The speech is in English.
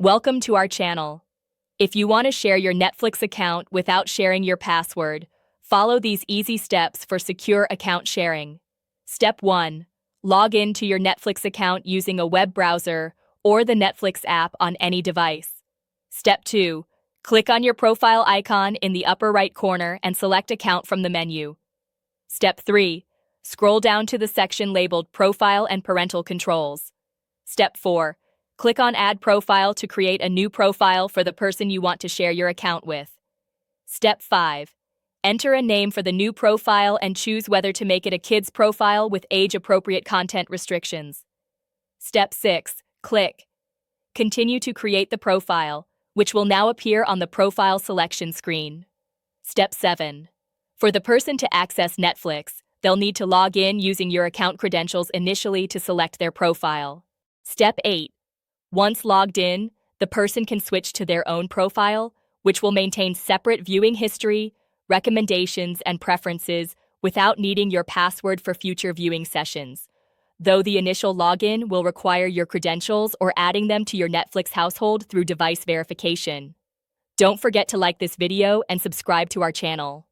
Welcome to our channel. If you want to share your Netflix account without sharing your password, follow these easy steps for secure account sharing. Step 1. Log in to your Netflix account using a web browser or the Netflix app on any device. Step 2. Click on your profile icon in the upper right corner and select Account from the menu. Step 3. Scroll down to the section labeled Profile and Parental Controls. Step 4. Click on Add Profile to create a new profile for the person you want to share your account with. Step 5. Enter a name for the new profile and choose whether to make it a kid's profile with age-appropriate content restrictions. Step 6. Click. Continue to create the profile, which will now appear on the profile selection screen. Step 7. For the person to access Netflix, they'll need to log in using your account credentials initially to select their profile. Step 8. Once logged in, the person can switch to their own profile, which will maintain separate viewing history, recommendations, and preferences without needing your password for future viewing sessions, though the initial login will require your credentials or adding them to your Netflix household through device verification. Don't forget to like this video and subscribe to our channel.